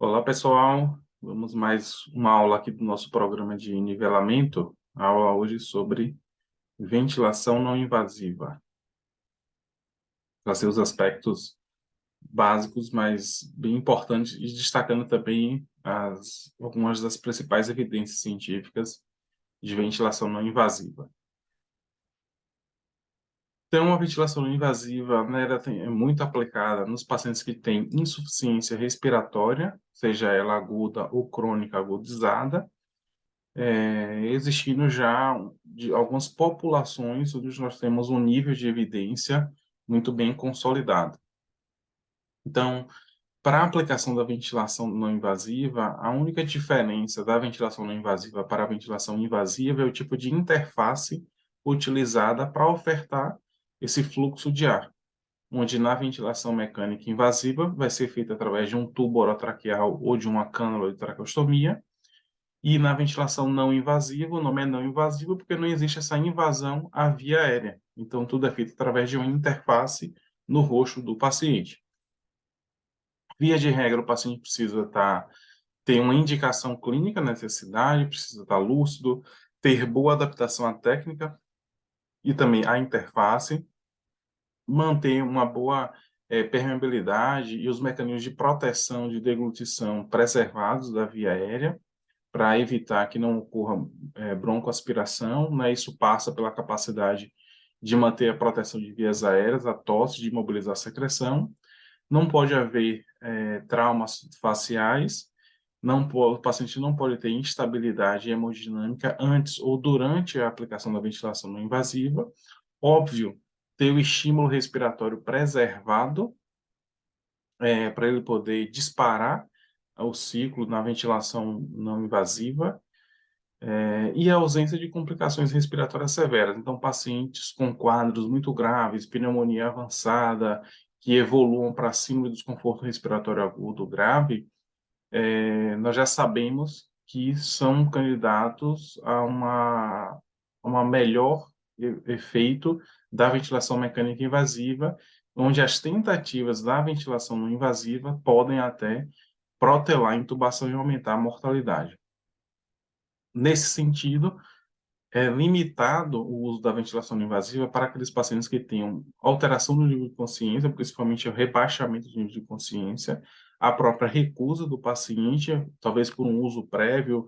Olá, pessoal. Vamos mais uma aula aqui do nosso programa de nivelamento. A aula hoje sobre ventilação não invasiva. Trazer os aspectos básicos, mas bem importantes, e destacando também algumas das principais evidências científicas de ventilação não invasiva. Então, a ventilação não invasiva, né, é muito aplicada nos pacientes que têm insuficiência respiratória, seja ela aguda ou crônica agudizada, existindo já de algumas populações onde nós temos um nível de evidência muito bem consolidado. Então, para a aplicação da ventilação não invasiva, a única diferença da ventilação não invasiva para a ventilação invasiva é o tipo de interface utilizada para ofertar esse fluxo de ar, onde na ventilação mecânica invasiva vai ser feita através de um tubo orotraqueal ou de uma cânula de traqueostomia. E na ventilação não invasiva, o nome é não invasivo porque não existe essa invasão à via aérea. Então, tudo é feito através de uma interface no rosto do paciente. Via de regra, o paciente precisa ter uma indicação clínica, necessidade, precisa estar lúcido, ter boa adaptação à técnica e também à interface, manter uma boa permeabilidade e os mecanismos de proteção de deglutição preservados da via aérea, para evitar que não ocorra broncoaspiração, né? Isso passa pela capacidade de manter a proteção de vias aéreas, a tosse, de imobilizar a secreção. Não pode haver traumas faciais, o paciente não pode ter instabilidade hemodinâmica antes ou durante a aplicação da ventilação não invasiva. Óbvio, ter o estímulo respiratório preservado, para ele poder disparar o ciclo na ventilação não invasiva, e a ausência de complicações respiratórias severas. Então, pacientes com quadros muito graves, pneumonia avançada, que evoluam para síndrome do desconforto respiratório agudo grave, nós já sabemos que são candidatos a uma melhor efeito da ventilação mecânica invasiva, onde as tentativas da ventilação não invasiva podem até protelar a intubação e aumentar a mortalidade. Nesse sentido, é limitado o uso da ventilação não invasiva para aqueles pacientes que tenham alteração do nível de consciência, principalmente o rebaixamento do nível de consciência, a própria recusa do paciente, talvez por um uso prévio,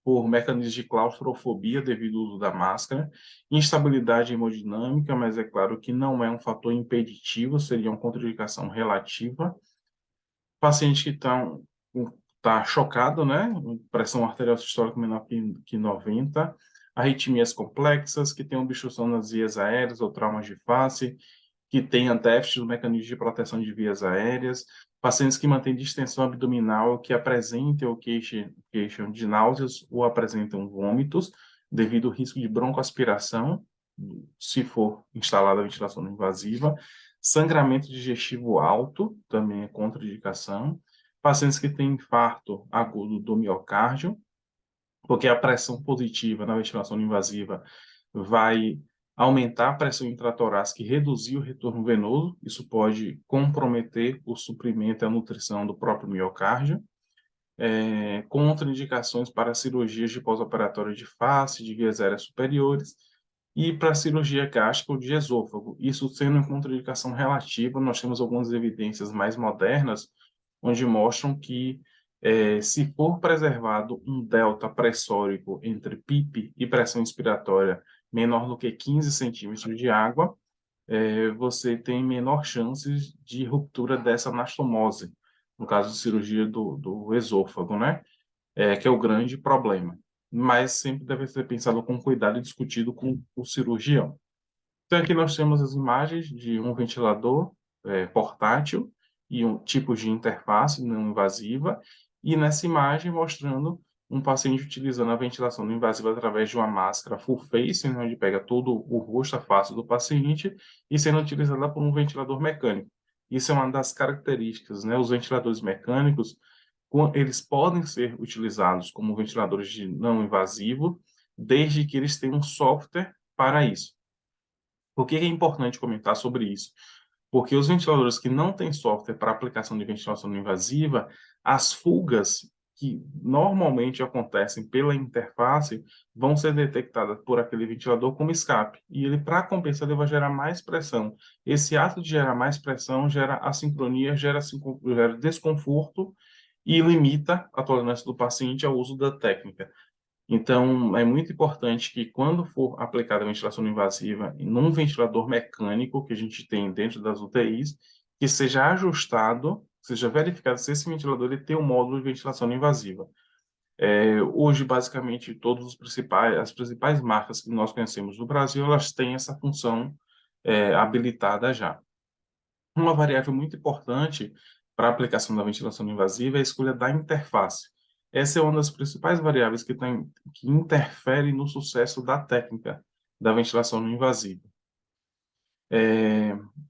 por mecanismos de claustrofobia devido ao uso da máscara, instabilidade hemodinâmica, mas é claro que não é um fator impeditivo, seria uma contraindicação relativa. Paciente que tá chocado, né? Pressão arterial sistólica menor que 90, arritmias complexas, que tem obstrução nas vias aéreas ou traumas de face, que tenha déficit do mecanismo de proteção de vias aéreas, pacientes que mantêm distensão abdominal, que apresentem ou queixam de náuseas ou apresentam vômitos, devido ao risco de broncoaspiração, se for instalada a ventilação não invasiva, sangramento digestivo alto, também é contraindicação, pacientes que têm infarto agudo do miocárdio, porque a pressão positiva na ventilação não invasiva vai aumentar a pressão intratorácica e reduzir o retorno venoso, isso pode comprometer o suprimento e a nutrição do próprio miocárdio, contraindicações para cirurgias de pós-operatório de face, de vias aéreas superiores, e para cirurgia gástrica ou de esôfago. Isso sendo uma contraindicação relativa, nós temos algumas evidências mais modernas, onde mostram que, se for preservado um delta pressórico entre PIP e pressão inspiratória menor do que 15 centímetros de água, você tem menor chances de ruptura dessa anastomose, no caso de cirurgia do esôfago, né? Que é o grande problema. Mas sempre deve ser pensado com cuidado e discutido com o cirurgião. Então, aqui nós temos as imagens de um ventilador portátil e um tipo de interface não invasiva, e nessa imagem mostrando um paciente utilizando a ventilação não invasiva através de uma máscara full face, onde pega todo o rosto, a face do paciente, e sendo utilizada por um ventilador mecânico. Isso é uma das características, né? Os ventiladores mecânicos, eles podem ser utilizados como ventiladores de não invasivo, desde que eles tenham um software para isso. Por que é importante comentar sobre isso? Porque os ventiladores que não têm software para aplicação de ventilação não invasiva, as fugas que normalmente acontecem pela interface vão ser detectadas por aquele ventilador como escape. E ele, para compensar, ele vai gerar mais pressão. Esse ato de gerar mais pressão gera assincronia, gera desconforto e limita a tolerância do paciente ao uso da técnica. Então, é muito importante que, quando for aplicada a ventilação não invasiva num ventilador mecânico que a gente tem dentro das UTIs, que seja ajustado, seja verificado se esse ventilador ele tem um módulo de ventilação não invasiva. Hoje, basicamente, as principais marcas que nós conhecemos no Brasil, elas têm essa função habilitada já. Uma variável muito importante para a aplicação da ventilação não invasiva é a escolha da interface. Essa é uma das principais variáveis que interfere no sucesso da técnica da ventilação não invasiva.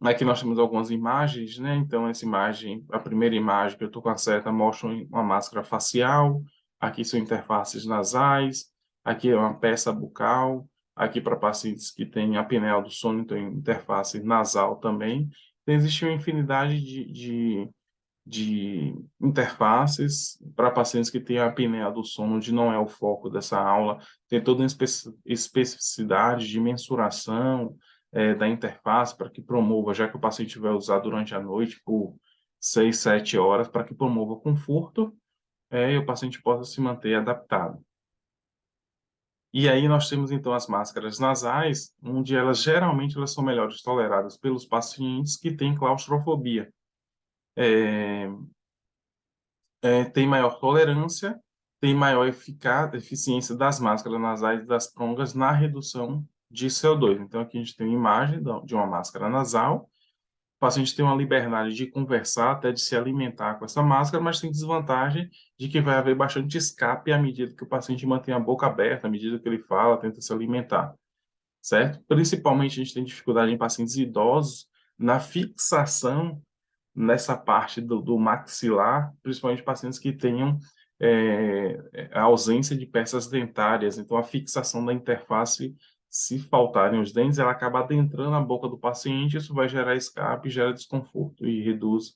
Aqui nós temos algumas imagens, né? Então, essa imagem, a primeira imagem que eu estou com a seta mostra uma máscara facial, aqui são interfaces nasais, aqui é uma peça bucal, aqui para pacientes que têm apneia do sono, então interface nasal também. Então, existe uma infinidade de interfaces para pacientes que têm apneia do sono, onde não é o foco dessa aula. Tem toda uma especificidade de mensuração da interface para que promova, já que o paciente vai usar durante a noite por 6, 7 horas, para que promova conforto e o paciente possa se manter adaptado. E aí nós temos então as máscaras nasais, onde elas são melhores toleradas pelos pacientes que têm claustrofobia. É, tem maior tolerância, tem maior eficiência das máscaras nasais e das prongas na redução de CO2. Então, aqui a gente tem uma imagem de uma máscara nasal. O paciente tem uma liberdade de conversar, até de se alimentar com essa máscara, mas tem desvantagem de que vai haver bastante escape à medida que o paciente mantém a boca aberta, à medida que ele fala, tenta se alimentar, certo? Principalmente a gente tem dificuldade em pacientes idosos na fixação nessa parte do maxilar, principalmente pacientes que tenham a ausência de peças dentárias. Então, a fixação da interface, se faltarem os dentes, ela acaba adentrando a boca do paciente, isso vai gerar escape, gera desconforto e reduz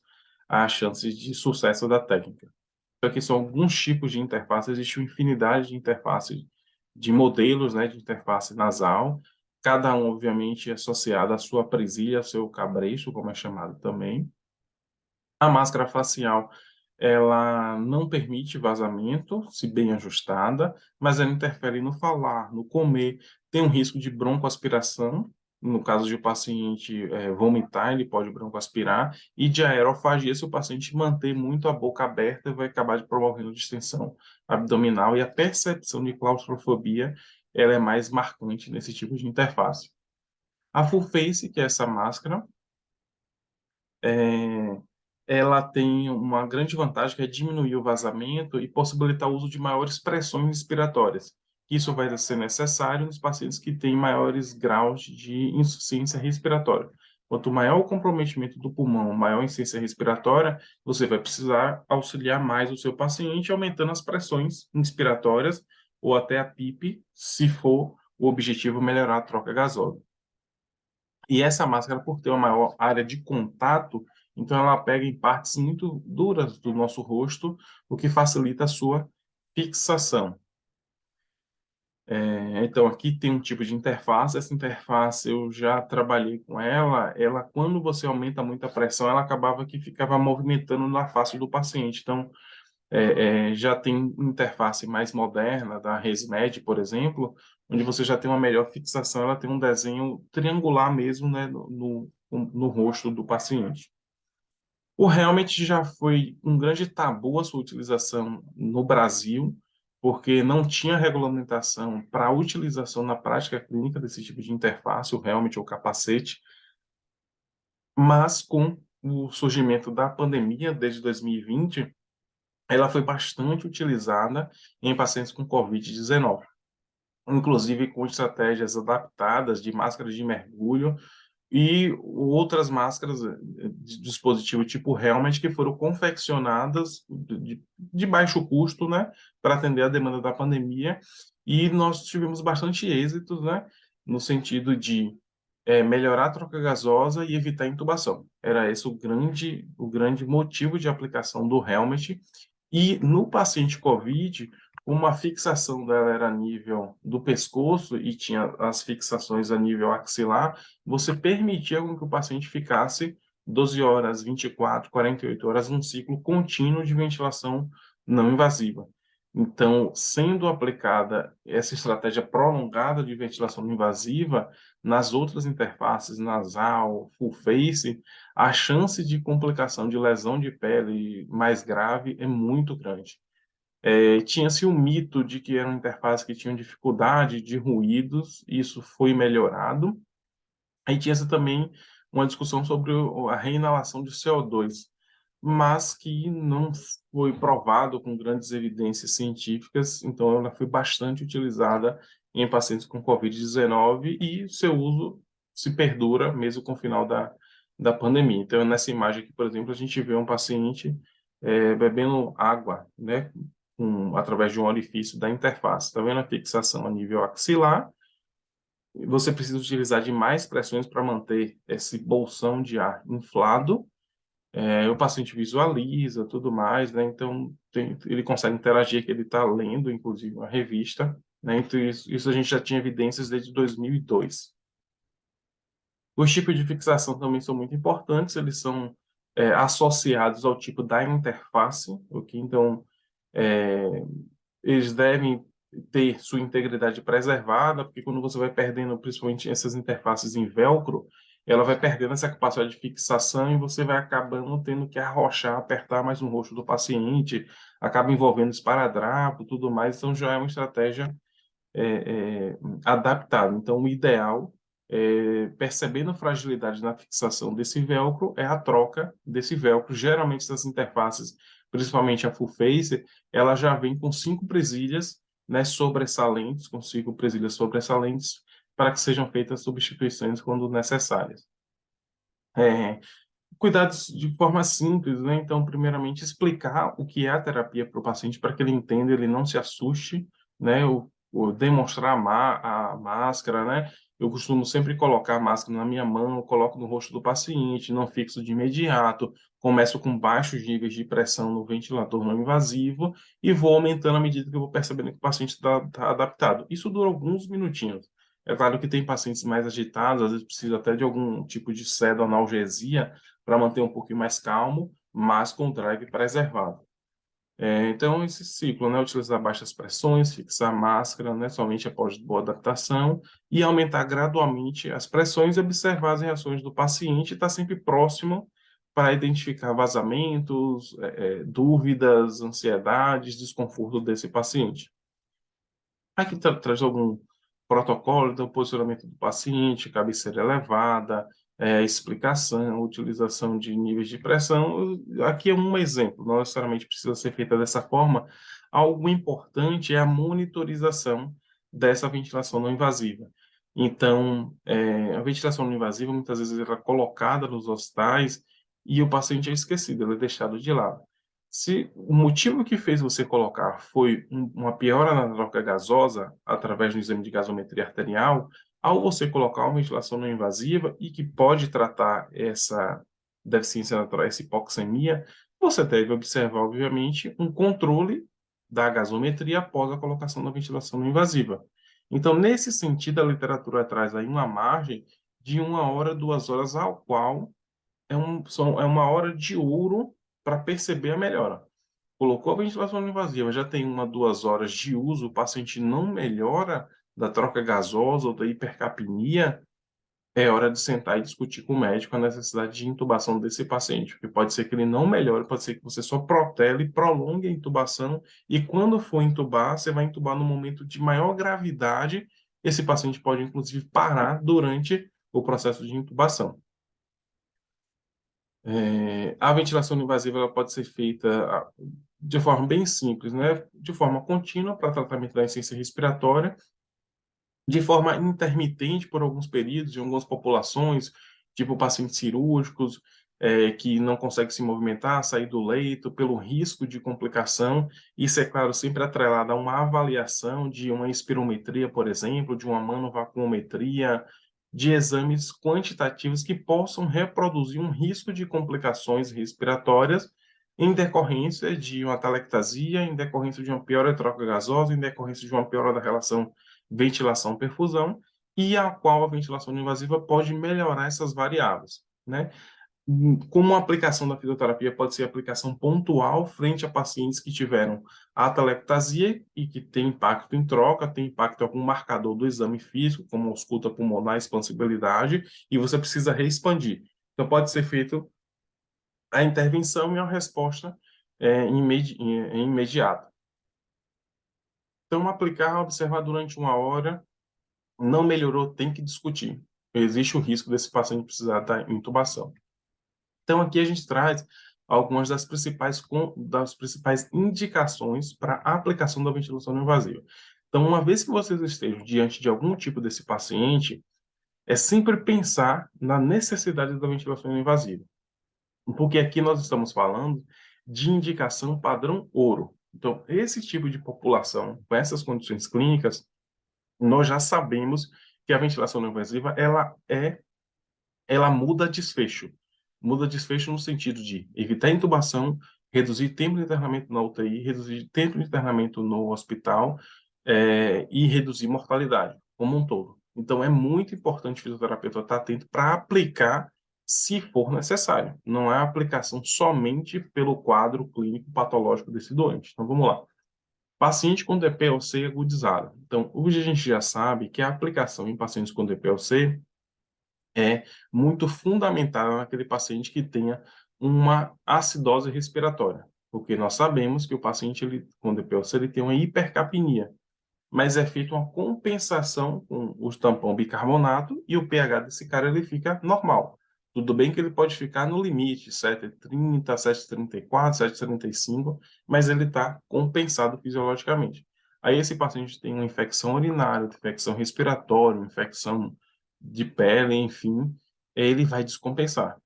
as chances de sucesso da técnica. Então, aqui são alguns tipos de interface, existe uma infinidade de interfaces, de modelos, né, de interface nasal, cada um, obviamente, associado à sua presilha, ao seu cabresto, como é chamado também. A máscara facial, ela não permite vazamento, se bem ajustada, mas ela interfere no falar, no comer. Tem um risco de broncoaspiração, no caso de o paciente vomitar, ele pode broncoaspirar, e de aerofagia, se o paciente manter muito a boca aberta, vai acabar promovendo distensão abdominal, e a percepção de claustrofobia, ela é mais marcante nesse tipo de interface. A full face, que é essa máscara, é, ela tem uma grande vantagem que é diminuir o vazamento e possibilitar o uso de maiores pressões respiratórias. Isso vai ser necessário nos pacientes que têm maiores graus de insuficiência respiratória. Quanto maior o comprometimento do pulmão, maior a insuficiência respiratória, você vai precisar auxiliar mais o seu paciente, aumentando as pressões inspiratórias ou até a PIP, se for o objetivo melhorar a troca gasosa. E essa máscara, por ter uma maior área de contato, então ela pega em partes muito duras do nosso rosto, o que facilita a sua fixação. Então, aqui tem um tipo de interface. Essa interface eu já trabalhei com ela. Ela, quando você aumenta muito a pressão, ela acabava que ficava movimentando na face do paciente. Então, já tem interface mais moderna, da ResMed, por exemplo, onde você já tem uma melhor fixação, ela tem um desenho triangular mesmo, né, no rosto do paciente. O helmet já foi um grande tabu a sua utilização no Brasil, porque não tinha regulamentação para a utilização na prática clínica desse tipo de interface, o helmet ou capacete, mas com o surgimento da pandemia desde 2020, ela foi bastante utilizada em pacientes com Covid-19, inclusive com estratégias adaptadas de máscaras de mergulho e outras máscaras de dispositivo tipo helmet que foram confeccionadas de baixo custo, né, para atender a demanda da pandemia, e nós tivemos bastante êxito, né, no sentido de melhorar a troca gasosa e evitar a intubação. Era esse o grande motivo de aplicação do helmet. E no paciente COVID, uma fixação dela era a nível do pescoço e tinha as fixações a nível axilar, você permitia com que o paciente ficasse 12 horas, 24, 48 horas, num ciclo contínuo de ventilação não invasiva. Então, sendo aplicada essa estratégia prolongada de ventilação não invasiva, nas outras interfaces, nasal, full face, a chance de complicação de lesão de pele mais grave é muito grande. Tinha-se o mito de que eram interfaces que tinham dificuldade de ruídos, isso foi melhorado. Aí tinha-se também uma discussão sobre a reinalação de CO2, mas que não foi provado com grandes evidências científicas, então ela foi bastante utilizada em pacientes com Covid-19 e seu uso se perdura mesmo com o final da pandemia. Então, nessa imagem aqui, por exemplo, a gente vê um paciente bebendo água, né, através de um orifício da interface. Está vendo a fixação a nível axilar? Você precisa utilizar de mais pressões para manter esse bolsão de ar inflado. O paciente visualiza, tudo mais, né? Então, ele consegue interagir, que ele está lendo, inclusive, uma revista, né? Então, isso a gente já tinha evidências desde 2002. Os tipos de fixação também são muito importantes, eles são associados ao tipo da interface, ok? Então, é, eles devem ter sua integridade preservada, porque quando você vai perdendo, principalmente essas interfaces em velcro, ela vai perdendo essa capacidade de fixação e você vai acabando tendo que arrochar, apertar mais no rosto do paciente, acaba envolvendo esparadrapo, tudo mais, então já é uma estratégia adaptada. Então, o ideal, percebendo a fragilidade na fixação desse velcro, é a troca desse velcro. Geralmente, essas interfaces, principalmente a full face, ela já vem com 5 presilhas, né, sobressalentes, com 5 presilhas sobressalentes, para que sejam feitas substituições quando necessárias. É, Cuidados de forma simples, né? Então, primeiramente, explicar o que é a terapia para o paciente, para que ele entenda, ele não se assuste, né? O demonstrar a máscara, né? Eu costumo sempre colocar a máscara na minha mão, coloco no rosto do paciente, não fixo de imediato, começo com baixos níveis de pressão no ventilador não invasivo e vou aumentando à medida que eu vou percebendo que o paciente está adaptado. Isso dura alguns minutinhos. É claro que tem pacientes mais agitados, às vezes precisa até de algum tipo de pseudoanalgesia, para manter um pouquinho mais calmo, mas com o drive preservado. Então, esse ciclo, né, utilizar baixas pressões, fixar a máscara, né, somente após boa adaptação, e aumentar gradualmente as pressões e observar as reações do paciente, e estar sempre próximo para identificar vazamentos, dúvidas, ansiedades, desconforto desse paciente. Aqui traz algum protocolo, então, posicionamento do paciente, cabeceira elevada, explicação, utilização de níveis de pressão. Aqui é um exemplo, não necessariamente precisa ser feita dessa forma. Algo importante é a monitorização dessa ventilação não invasiva. Então, a ventilação não invasiva, muitas vezes, ela é colocada nos hospitais e o paciente é esquecido, ele é deixado de lado. Se o motivo que fez você colocar foi uma piora na troca gasosa através do exame de gasometria arterial, ao você colocar uma ventilação não invasiva e que pode tratar essa deficiência natural, essa hipoxemia, você deve observar, obviamente, um controle da gasometria após a colocação da ventilação não invasiva. Então, nesse sentido, a literatura traz aí uma margem de 1 hora, 2 horas, ao qual é uma hora de ouro para perceber a melhora. Colocou a ventilação invasiva, já tem 1, 2 horas de uso, o paciente não melhora da troca gasosa ou da hipercapnia, é hora de sentar e discutir com o médico a necessidade de intubação desse paciente, porque pode ser que ele não melhore, pode ser que você só protele, prolongue a intubação, e quando for intubar, você vai intubar no momento de maior gravidade, esse paciente pode, inclusive, parar durante o processo de intubação. A ventilação invasiva ela pode ser feita de forma bem simples, né? De forma contínua para tratamento da insuficiência respiratória, de forma intermitente por alguns períodos, em algumas populações, tipo pacientes cirúrgicos, que não conseguem se movimentar, sair do leito, pelo risco de complicação. Isso, é claro, sempre atrelado a uma avaliação de uma espirometria, por exemplo, de uma manovacuometria, de exames quantitativos que possam reproduzir um risco de complicações respiratórias em decorrência de uma atelectasia, em decorrência de uma piora troca gasosa, em decorrência de uma piora da relação ventilação-perfusão, e a qual a ventilação não invasiva pode melhorar essas variáveis, né? Como a aplicação da fisioterapia pode ser aplicação pontual frente a pacientes que tiveram atelectasia e que tem impacto em troca, tem impacto em algum marcador do exame físico, como ausculta pulmonar, expansibilidade, e você precisa reexpandir. Então, pode ser feito a intervenção e a resposta imediata. Então, aplicar, observar durante 1 hora, não melhorou, tem que discutir. Existe o risco desse paciente precisar da intubação. Então, aqui a gente traz algumas das principais indicações para a aplicação da ventilação não invasiva. Então, uma vez que vocês estejam diante de algum tipo desse paciente, é sempre pensar na necessidade da ventilação não invasiva. Porque aqui nós estamos falando de indicação padrão ouro. Então, esse tipo de população, com essas condições clínicas, nós já sabemos que a ventilação não invasiva, ela muda desfecho. Muda desfecho no sentido de evitar intubação, reduzir tempo de internamento na UTI, reduzir tempo de internamento no hospital, e reduzir mortalidade como um todo. Então, é muito importante o fisioterapeuta estar atento para aplicar se for necessário. Não é a aplicação somente pelo quadro clínico patológico desse doente. Então, vamos lá. Paciente com DPLC agudizado. Então, hoje a gente já sabe que a aplicação em pacientes com DPLC é muito fundamental naquele paciente que tenha uma acidose respiratória, porque nós sabemos que o paciente com DPLC ele tem uma hipercapnia, mas é feita uma compensação com o tampão bicarbonato e o pH desse cara ele fica normal. Tudo bem que ele pode ficar no limite, 7,30, 7,34, 7,35, mas ele está compensado fisiologicamente. Aí esse paciente tem uma infecção urinária, infecção respiratória, infecção de pele, enfim, ele vai descompensar.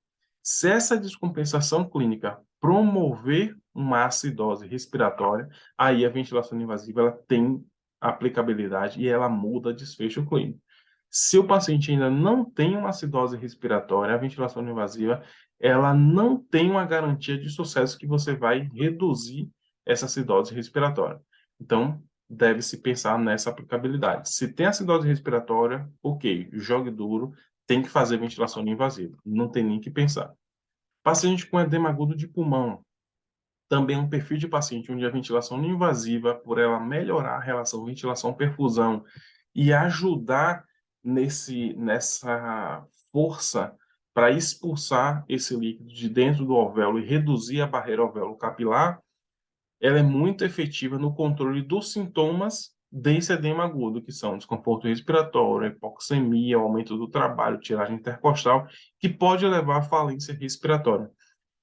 Se essa descompensação clínica promover uma acidose respiratória, aí a ventilação invasiva ela tem aplicabilidade e ela muda desfecho clínico. Se o paciente ainda não tem uma acidose respiratória, a ventilação invasiva, ela não tem uma garantia de sucesso que você vai reduzir essa acidose respiratória. Então, deve-se pensar nessa aplicabilidade. Se tem acidose respiratória, ok, jogue duro, tem que fazer ventilação invasiva, não tem nem que pensar. Paciente com edema agudo de pulmão, também um perfil de paciente onde a ventilação não invasiva, por ela melhorar a relação ventilação-perfusão e ajudar nessa força para expulsar esse líquido de dentro do alvéolo e reduzir a barreira alvéolo-capilar, ela é muito efetiva no controle dos sintomas desse edema agudo, que são desconforto respiratório, hipoxemia, aumento do trabalho, tiragem intercostal, que pode levar à falência respiratória.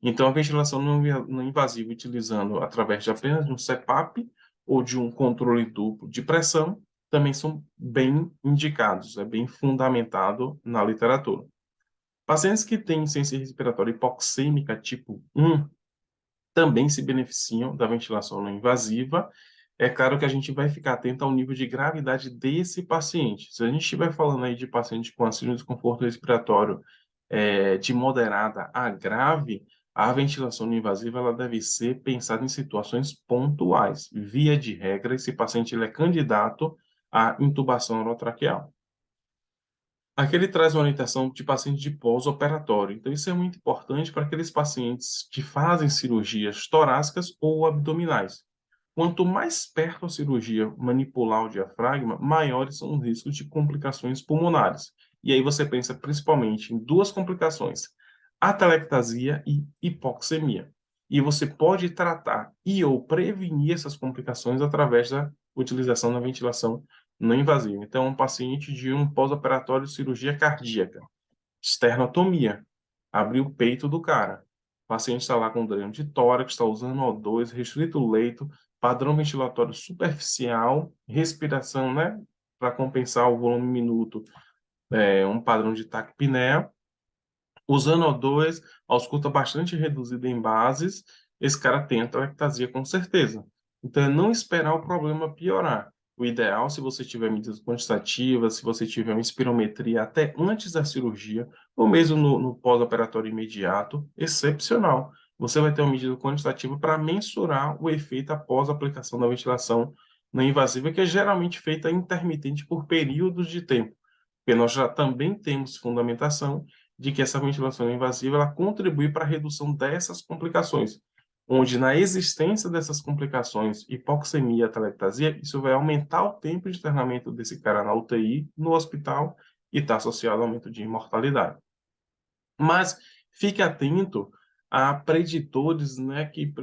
Então, a ventilação não invasiva, utilizando através de apenas um CPAP ou de um controle duplo de pressão, também são bem indicados, é bem fundamentado na literatura. Pacientes que têm insuficiência respiratória hipoxêmica tipo 1 também se beneficiam da ventilação não invasiva. É claro que a gente vai ficar atento ao nível de gravidade desse paciente. Se a gente estiver falando aí de paciente com síndrome de desconforto respiratório de moderada a grave, a ventilação não invasiva ela deve ser pensada em situações pontuais. Via de regra, esse paciente ele é candidato à intubação orotraqueal. Aqui ele traz uma orientação de paciente de pós-operatório. Então, isso é muito importante para aqueles pacientes que fazem cirurgias torácicas ou abdominais. Quanto mais perto a cirurgia manipular o diafragma, maiores são os riscos de complicações pulmonares. E aí você pensa principalmente em duas complicações, atelectasia e hipoxemia. E você pode tratar e ou prevenir essas complicações através da utilização da ventilação não invasiva. Então, um paciente de um pós-operatório de cirurgia cardíaca, esternotomia, abriu o peito do cara. O paciente está lá com dreno de tórax, está usando O2, restrito o leito, padrão ventilatório superficial, respiração, né, para compensar o volume minuto, um padrão de taquipneia, usando O2, ausculta bastante reduzida em bases, esse cara tem atelectasia com certeza. Então, é não esperar o problema piorar. O ideal, se você tiver medidas quantitativas, se você tiver uma espirometria até antes da cirurgia, ou mesmo no pós-operatório imediato, excepcional. Você vai ter uma medida quantitativa para mensurar o efeito após a aplicação da ventilação não invasiva, que é geralmente feita intermitente por períodos de tempo, porque nós já também temos fundamentação de que essa ventilação não invasiva ela contribui para a redução dessas complicações, onde na existência dessas complicações, hipoxemia, atelectasia, isso vai aumentar o tempo de internamento desse cara na UTI, no hospital, e está associado ao aumento de mortalidade. Mas fique atento a preditores, né, que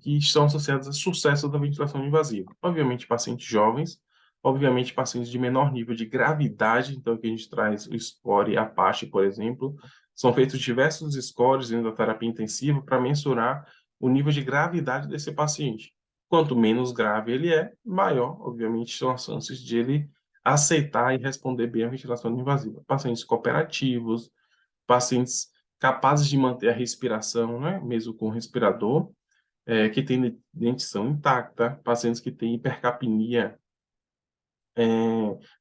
estão associados ao sucesso da ventilação invasiva. Obviamente, pacientes jovens, obviamente, pacientes de menor nível de gravidade, então aqui a gente traz o score e a Apache, por exemplo. São feitos diversos scores dentro da terapia intensiva para mensurar o nível de gravidade desse paciente. Quanto menos grave ele é, maior, obviamente, são as chances de ele aceitar e responder bem à ventilação invasiva. Pacientes cooperativos, pacientes capazes de manter a respiração, né, mesmo com respirador, que têm dentição intacta, pacientes que têm hipercapnia,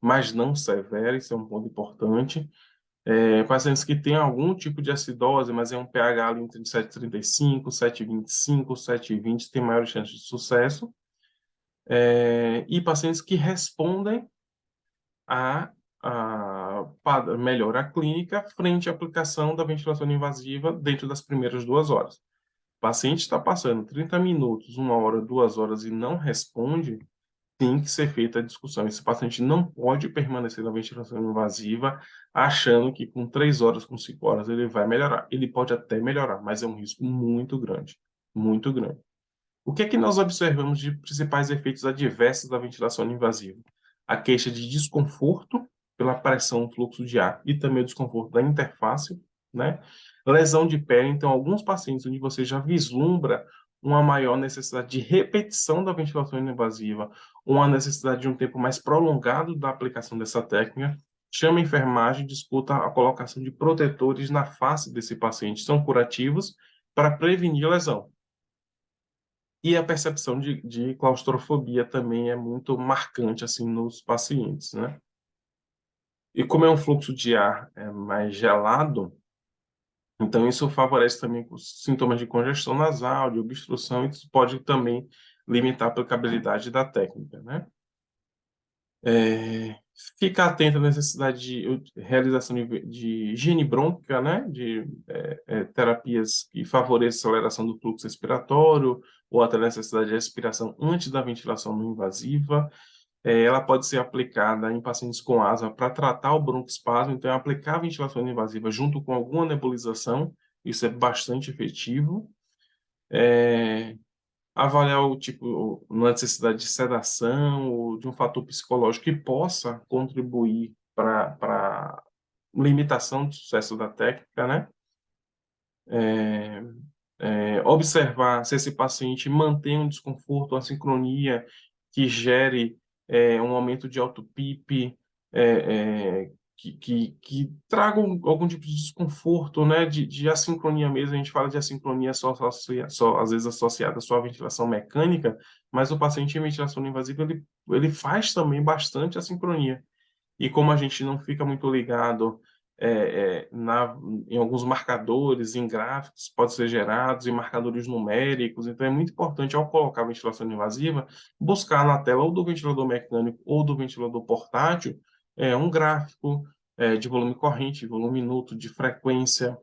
mas não severa, isso é um ponto importante, pacientes que têm algum tipo de acidose, mas é um pH ali entre 7,35, 7,25, 7,20, tem maior chance de sucesso, e pacientes que respondem a melhora clínica frente à aplicação da ventilação invasiva dentro das primeiras 2 horas. O paciente está passando 30 minutos, 1 hora, 2 horas e não responde, tem que ser feita a discussão. Esse paciente não pode permanecer na ventilação invasiva achando que com 3 horas, com 5 horas, ele vai melhorar. Ele pode até melhorar, mas é um risco muito grande, muito grande. O que é que nós observamos de principais efeitos adversos da ventilação invasiva? A queixa de desconforto pela pressão, fluxo de ar e também o desconforto da interface, né? Lesão de pele, então, alguns pacientes onde você já vislumbra uma maior necessidade de repetição da ventilação invasiva, uma necessidade de um tempo mais prolongado da aplicação dessa técnica, chama a enfermagem, discuta a colocação de protetores na face desse paciente, são curativos para prevenir lesão. E a percepção de claustrofobia também é muito marcante assim nos pacientes, né? E como é um fluxo de ar mais gelado, então isso favorece também os sintomas de congestão nasal, de obstrução, e isso pode também limitar a aplicabilidade da técnica, né? Fica atento à necessidade de realização de higiene brônquica, né? De terapias que favoreçam a aceleração do fluxo respiratório, ou até a necessidade de respiração antes da ventilação não invasiva. Ela pode ser aplicada em pacientes com asma para tratar o broncoespasmo, então aplicar a ventilação não invasiva junto com alguma nebulização, isso é bastante efetivo. Avaliar o tipo, uma necessidade de sedação ou de um fator psicológico que possa contribuir para a limitação do sucesso da técnica, né? Observar se esse paciente mantém um desconforto, uma sincronia que gere um aumento de auto-PIP, que traga algum tipo de desconforto, né, de assincronia mesmo. A gente fala de assincronia só às vezes associada só à ventilação mecânica, mas o paciente em ventilação não invasiva, ele faz também bastante assincronia. E como a gente não fica muito ligado em alguns marcadores, em gráficos, pode ser gerados, em marcadores numéricos, então é muito importante, ao colocar a ventilação invasiva, buscar na tela ou do ventilador mecânico ou do ventilador portátil um gráfico de volume corrente, volume minuto, de frequência,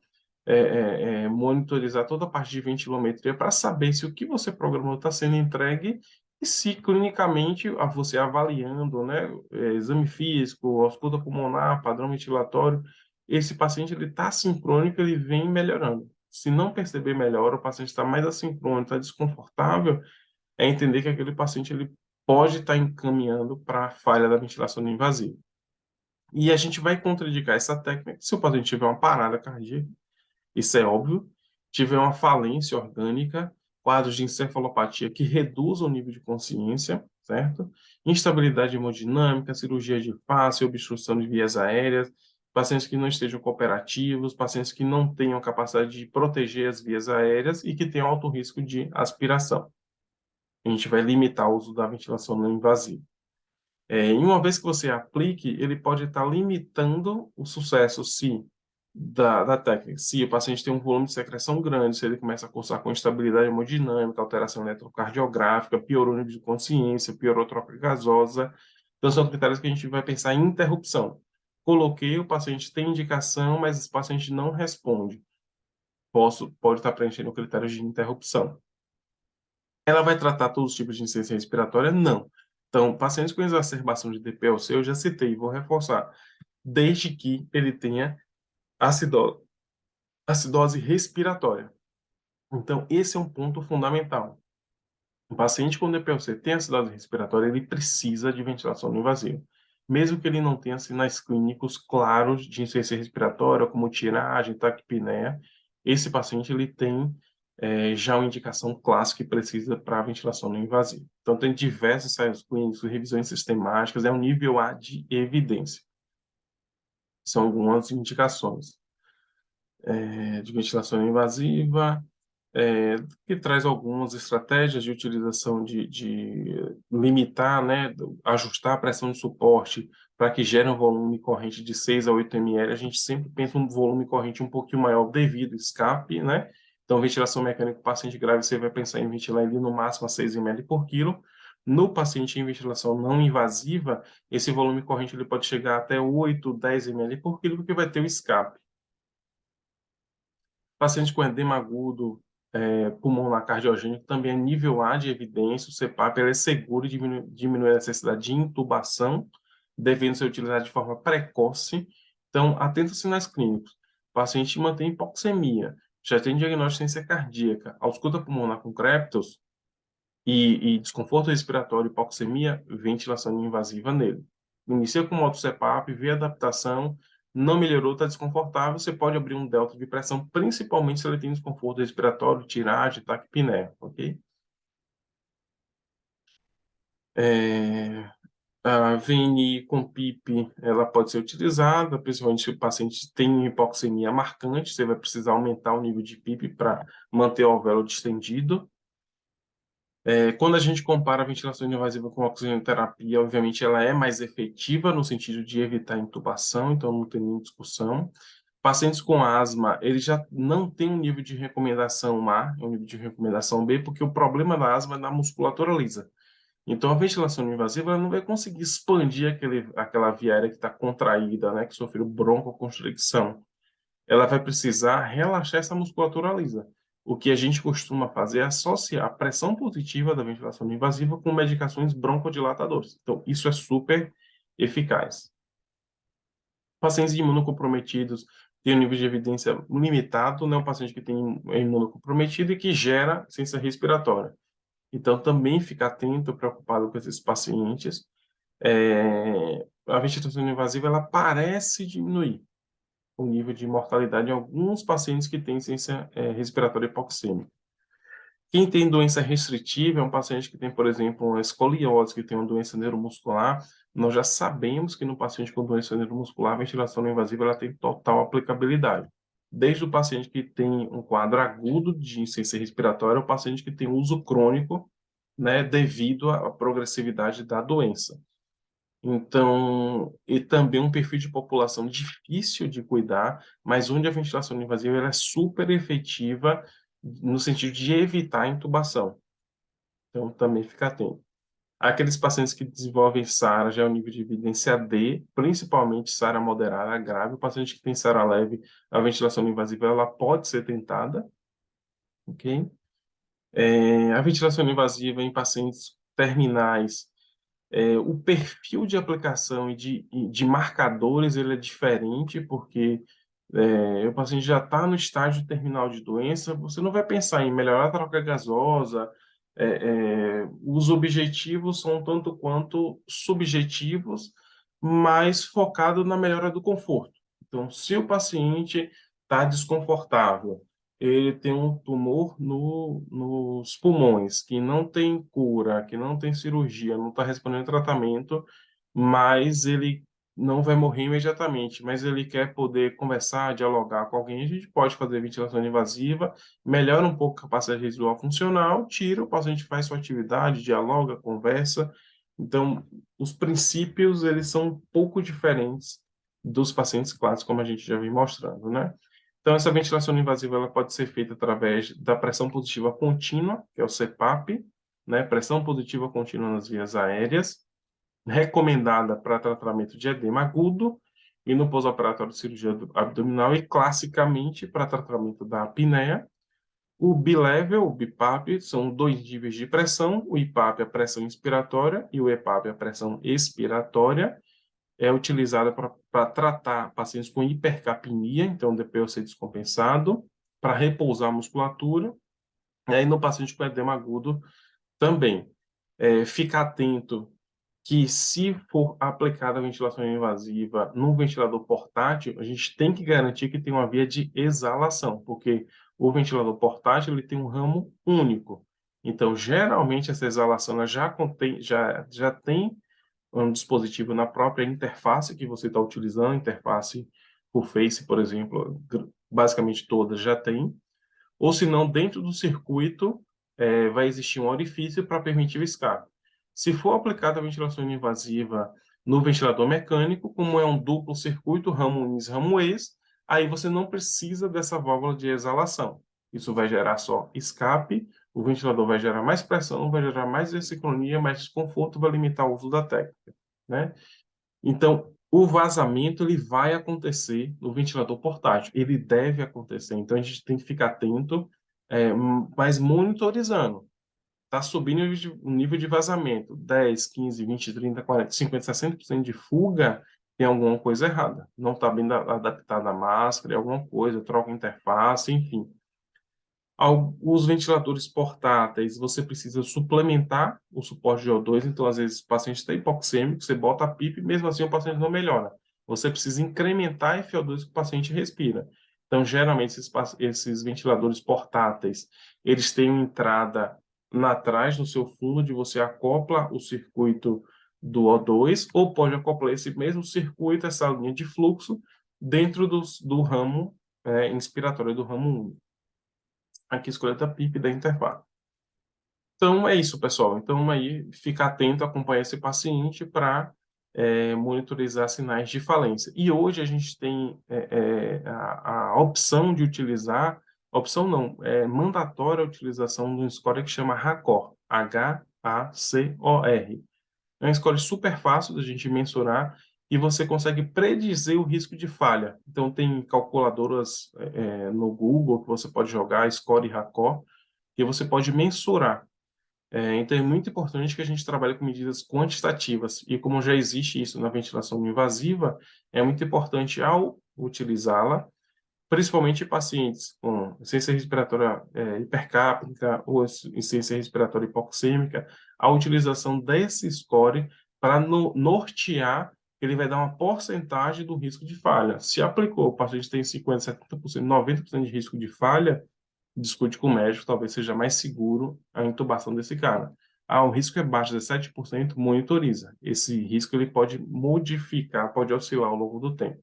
monitorizar toda a parte de ventilometria para saber se o que você programou está sendo entregue e se clinicamente, você avaliando, né, exame físico, ausculta pulmonar, padrão ventilatório, esse paciente ele está sincrônico, ele vem melhorando. Se não perceber melhor, o paciente está mais assincrônico, está desconfortável, é entender que aquele paciente ele pode estar encaminhando para a falha da ventilação não invasiva. E a gente vai contraindicar essa técnica se o paciente tiver uma parada cardíaca, isso é óbvio, tiver uma falência orgânica, quadros de encefalopatia que reduzam o nível de consciência, certo? Instabilidade hemodinâmica, cirurgia de face, obstrução de vias aéreas, pacientes que não estejam cooperativos, pacientes que não tenham capacidade de proteger as vias aéreas e que tenham alto risco de aspiração. A gente vai limitar o uso da ventilação não invasiva. E uma vez que você aplique, ele pode estar limitando o sucesso se da técnica. Se o paciente tem um volume de secreção grande, se ele começa a cursar com instabilidade hemodinâmica, alteração eletrocardiográfica, piorou o nível de consciência, piorou a troca gasosa. Então, são critérios que a gente vai pensar em interrupção. Coloquei, o paciente tem indicação, mas esse paciente não responde. Pode estar preenchendo critérios de interrupção. Ela vai tratar todos os tipos de insuficiência respiratória? Não. Então, pacientes com exacerbação de DPLC, eu já citei, vou reforçar, desde que ele tenha acidose respiratória. Então, esse é um ponto fundamental. O paciente com DPLC tem acidose respiratória, ele precisa de ventilação não invasiva. Mesmo que ele não tenha sinais clínicos claros de insuficiência respiratória, como tiragem, taquipneia, esse paciente ele tem já uma indicação clássica que precisa para ventilação não invasiva. Então, tem diversos ensaios clínicos, revisões sistemáticas, é um nível A de evidência. São algumas indicações de ventilação não invasiva, que traz algumas estratégias de utilização de limitar, né, ajustar a pressão de suporte para que gere um volume corrente de 6 a 8 ml. A gente sempre pensa um volume corrente um pouquinho maior devido ao escape, né? Então, ventilação mecânica para paciente grave, você vai pensar em ventilar ele no máximo a 6 ml por quilo. No paciente em ventilação não invasiva, esse volume corrente ele pode chegar até 8, 10 ml por quilo, porque vai ter o escape. Paciente com edema agudo, pulmonar cardiogênico, também é nível A de evidência. O CPAP é seguro e diminui a necessidade de intubação, devendo ser utilizado de forma precoce. Então, atento aos sinais clínicos. O paciente mantém hipoxemia, já tem diagnóstico de ciência cardíaca, ausculta pulmonar com crepitus e desconforto respiratório, hipoxemia, ventilação invasiva nele. Inicia com modo CPAP, vê a adaptação, não melhorou, está desconfortável, você pode abrir um delta de pressão, principalmente se ele tem desconforto respiratório, tiragem, taquipneia, ok? A VNI com PIP, ela pode ser utilizada, principalmente se o paciente tem hipoxemia marcante, você vai precisar aumentar o nível de PIP para manter o alvéolo distendido. Quando a gente compara a ventilação invasiva com a oxigenoterapia, obviamente ela é mais efetiva no sentido de evitar intubação, então não tem nenhuma discussão. Pacientes com asma, eles já não têm um nível de recomendação A, um nível de recomendação B, porque o problema da asma é na musculatura lisa. Então, a ventilação invasiva ela não vai conseguir expandir aquela via aérea que está contraída, né, que sofreu broncoconstricção. Ela vai precisar relaxar essa musculatura lisa. O que a gente costuma fazer é associar a pressão positiva da ventilação não invasiva com medicações broncodilatadoras. Então, isso é super eficaz. Pacientes imunocomprometidos têm um nível de evidência limitado, né? Um paciente que tem imunocomprometido e que gera ciência respiratória. Então, também fica atento, preocupado com esses pacientes. A ventilação invasiva, ela parece diminuir o nível de mortalidade em alguns pacientes que têm ciência respiratória hipoxêmica. Quem tem doença restritiva é um paciente que tem, por exemplo, uma escoliose, que tem uma doença neuromuscular. Nós já sabemos que no paciente com doença neuromuscular, a ventilação não invasiva ela tem total aplicabilidade. Desde o paciente que tem um quadro agudo de insuficiência respiratória ao paciente que tem uso crônico, né, devido à progressividade da doença. Então, e também um perfil de população difícil de cuidar, mas onde a ventilação não invasiva ela é super efetiva no sentido de evitar a intubação. Então, também fica atento. Aqueles pacientes que desenvolvem SARA já é o nível de evidência D, principalmente SARA moderada a grave. O paciente que tem SARA leve, a ventilação não invasiva ela pode ser tentada, ok? A ventilação não invasiva em pacientes terminais, o perfil de aplicação e de marcadores ele é diferente, porque o paciente já está no estágio terminal de doença, você não vai pensar em melhorar a troca gasosa, os objetivos são tanto quanto subjetivos, mas focado na melhora do conforto. Então, se o paciente está desconfortável, ele tem um tumor nos pulmões, que não tem cura, que não tem cirurgia, não está respondendo tratamento, mas ele não vai morrer imediatamente, mas ele quer poder conversar, dialogar com alguém, a gente pode fazer ventilação invasiva, melhora um pouco a capacidade residual funcional, tira, o paciente faz sua atividade, dialoga, conversa, Então, os princípios, eles são um pouco diferentes dos pacientes clássicos, como a gente já vem mostrando, né? Então, essa ventilação invasiva, ela pode ser feita através da pressão positiva contínua, que é o CPAP, né? Pressão positiva contínua nas vias aéreas, recomendada para tratamento de edema agudo e no pós-operatório de cirurgia abdominal e, classicamente, para tratamento da apneia. O bilevel, o BIPAP, são dois níveis de pressão. O IPAP é a pressão inspiratória e o EPAP é a pressão expiratória. É utilizada para tratar pacientes com hipercapnia, então DPOC descompensado, para repousar a musculatura. E aí no paciente com edema agudo também. Fica atento que, se for aplicada a ventilação invasiva num ventilador portátil, a gente tem que garantir que tem uma via de exalação, porque o ventilador portátil ele tem um ramo único. Então, geralmente, essa exalação ela já tem um dispositivo na própria interface que você está utilizando, interface por Face, por exemplo, basicamente todas já tem, ou se não, dentro do circuito vai existir um orifício para permitir o escape. Se for aplicada a ventilação invasiva no ventilador mecânico, como é um duplo circuito, ramo ins, ramo ex, aí você não precisa dessa válvula de exalação. Isso vai gerar só escape, o ventilador vai gerar mais pressão, vai gerar mais dessincronia, mais desconforto, vai limitar o uso da técnica, né? Então, o vazamento ele vai acontecer no ventilador portátil, ele deve acontecer. Então, a gente tem que ficar atento, mas monitorizando. Está subindo o nível de vazamento, 10, 15, 20, 30, 40, 50, 60% de fuga, tem alguma coisa errada. Não está bem adaptada a máscara, alguma coisa, troca a interface, enfim. Os ventiladores portáteis, você precisa suplementar o suporte de O2, então, às vezes, o paciente está hipoxêmico, você bota a PIP, e mesmo assim o paciente não melhora. Você precisa incrementar a FO2 que o paciente respira. Então, geralmente, esses ventiladores portáteis, eles têm uma entrada atrás, no seu fundo, onde você acopla o circuito do O2, ou pode acoplar esse mesmo circuito, essa linha de fluxo, dentro do ramo inspiratório, do ramo 1. Aqui escolha da PIP da interface. Então, é isso, pessoal. Então, aí, fica atento, acompanhar esse paciente para monitorizar sinais de falência. E hoje a gente tem a opção de utilizar, opção não, é mandatória a utilização de um score que chama HACOR, H-A-C-O-R. É um score super fácil da gente mensurar e você consegue predizer o risco de falha. Então, tem calculadoras no Google que você pode jogar, Score e HACOR, e você pode mensurar. Então, é muito importante que a gente trabalhe com medidas quantitativas. E como já existe isso na ventilação invasiva, é muito importante, ao utilizá-la, principalmente em pacientes com insuficiência respiratória hipercápnica ou insuficiência respiratória hipoxêmica, a utilização desse score para nortear, ele vai dar uma porcentagem do risco de falha. Se aplicou, o paciente tem 50%, 70%, 90% de risco de falha, discute com o médico, talvez seja mais seguro a intubação desse cara. O risco é baixo, 17%, monitoriza. Esse risco ele pode modificar, pode oscilar ao longo do tempo.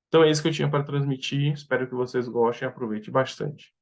Então é isso que eu tinha para transmitir. Espero que vocês gostem e aproveitem bastante.